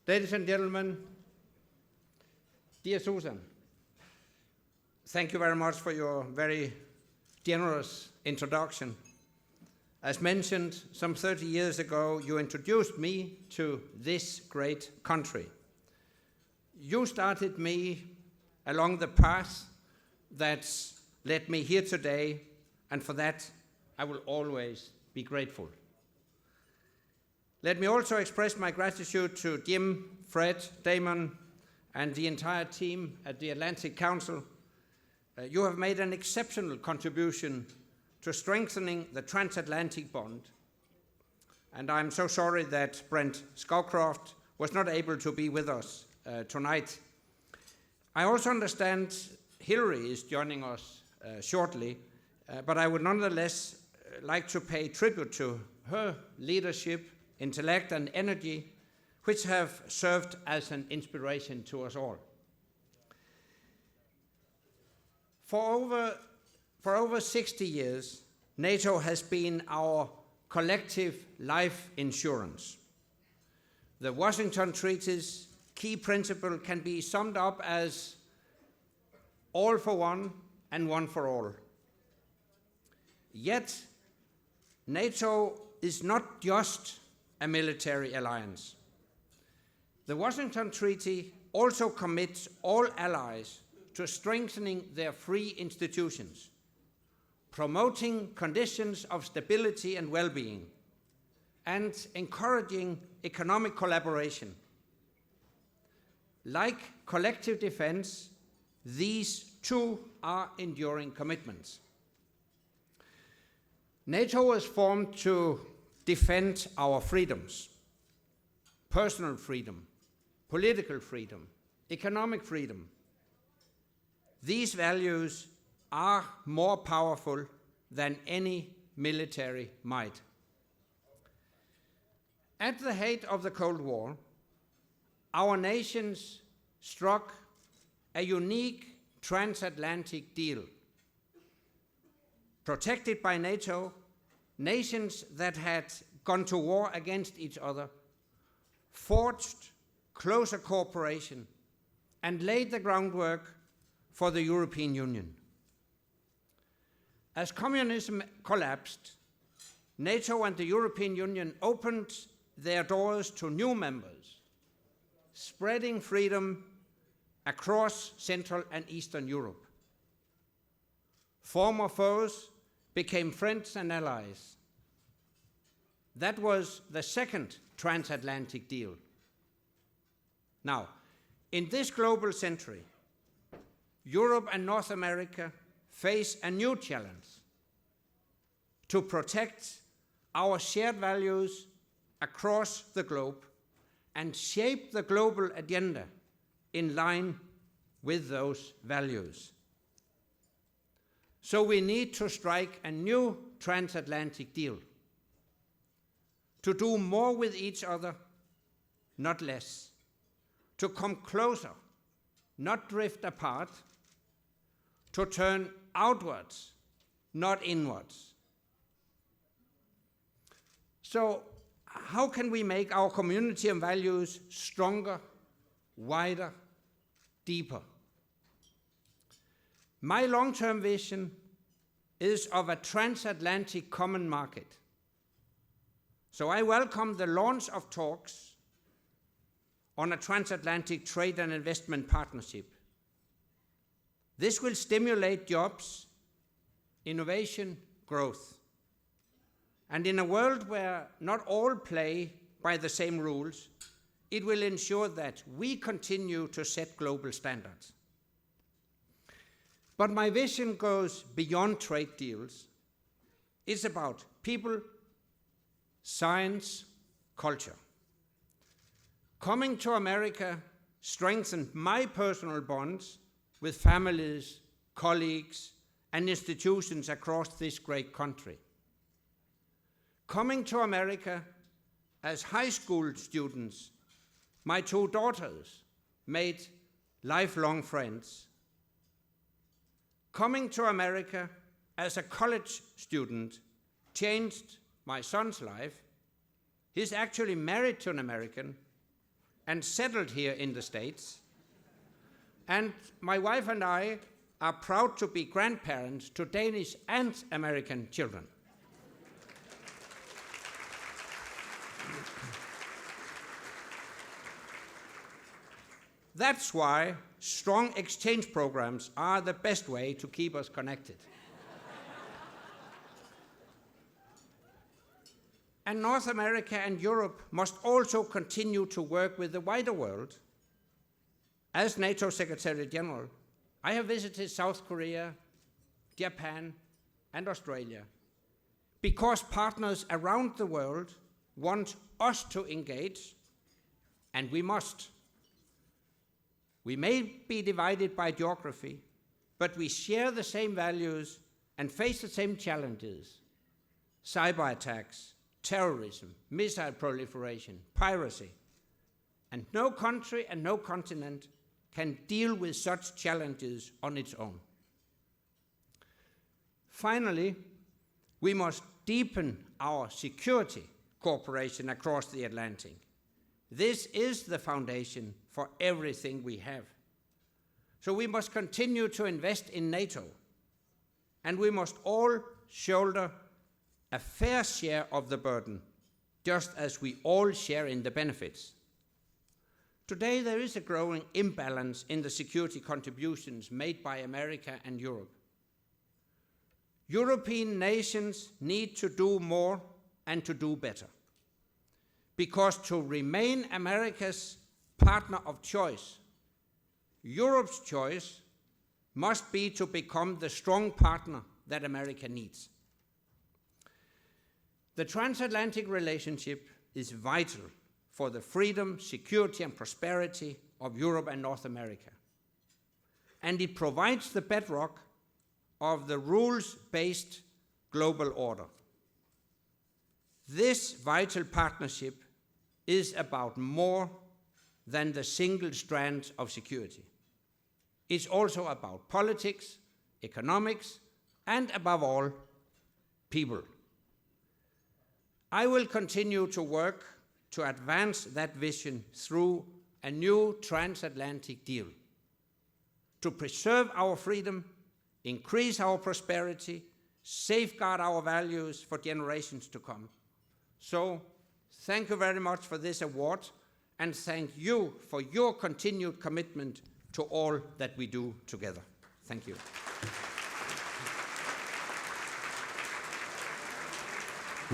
Ladies and gentlemen, dear Susan, thank you very much for your very generous introduction. As mentioned, some 30 years ago, you introduced me to this great country. You started me along the path that's led me here today, and for that, I will always be grateful. Let me also express my gratitude to Jim, Fred, Damon, and the entire team at the Atlantic Council. You have made an exceptional contribution to strengthening the transatlantic bond. And I'm so sorry that Brent Scowcroft was not able to be with us tonight. I also understand Hillary is joining us shortly, but I would nonetheless like to pay tribute to her leadership, intellect, and energy, which have served as an inspiration to us all. For over 60 years, NATO has been our collective life insurance. The Washington Treaty's key principle can be summed up as all for one and one for all. Yet, NATO is not just a military alliance. The Washington Treaty also commits all allies to strengthening their free institutions, promoting conditions of stability and well-being, and encouraging economic collaboration. Like collective defense, these too are enduring commitments. NATO was formed to defend our freedoms: personal freedom, political freedom, economic freedom. These values are more powerful than any military might. At the height of the Cold War, our nations struck a unique transatlantic deal. Protected by NATO, nations that had gone to war against each other forged closer cooperation and laid the groundwork for the European Union. As communism collapsed, NATO and the European Union opened their doors to new members, spreading freedom across Central and Eastern Europe. Former foes became friends and allies. That was the second transatlantic deal. Now, in this global century, Europe and North America face a new challenge: to protect our shared values across the globe and shape the global agenda in line with those values. So we need to strike a new transatlantic deal, to do more with each other, not less, to come closer, not drift apart, to turn outwards, not inwards. So how can we make our community of values stronger, wider, deeper? My long-term vision is of a transatlantic common market. So I welcome the launch of talks on a transatlantic trade and investment partnership. This will stimulate jobs, innovation, growth. And in a world where not all play by the same rules, it will ensure that we continue to set global standards. But my vision goes beyond trade deals. It's about people, science, culture. Coming to America strengthened my personal bonds with families, colleagues, and institutions across this great country. Coming to America as high school students, my two daughters made lifelong friends. Coming to America as a college student changed my son's life. He's actually married to an American, and settled here in the States. And my wife and I are proud to be grandparents to Danish and American children. That's why strong exchange programs are the best way to keep us connected. And North America and Europe must also continue to work with the wider world. As NATO Secretary General, I have visited South Korea, Japan, and Australia because partners around the world want us to engage, and we must. We may be divided by geography, but we share the same values and face the same challenges: cyber attacks, terrorism, missile proliferation, piracy. And no country and no continent can deal with such challenges on its own. Finally, we must deepen our security cooperation across the Atlantic. This is the foundation for everything we have. So we must continue to invest in NATO, and we must all shoulder a fair share of the burden, just as we all share in the benefits. Today there is a growing imbalance in the security contributions made by America and Europe. European nations need to do more and to do better, because to remain America's partner of choice, Europe's choice must be to become the strong partner that America needs. The transatlantic relationship is vital for the freedom, security, and prosperity of Europe and North America. And it provides the bedrock of the rules-based global order. This vital partnership is about more than the single strand of security. It's also about politics, economics, and above all, people. I will continue to work to advance that vision through a new transatlantic deal, to preserve our freedom, increase our prosperity, safeguard our values for generations to come. So, thank you very much for this award, and thank you for your continued commitment to all that we do together. Thank you.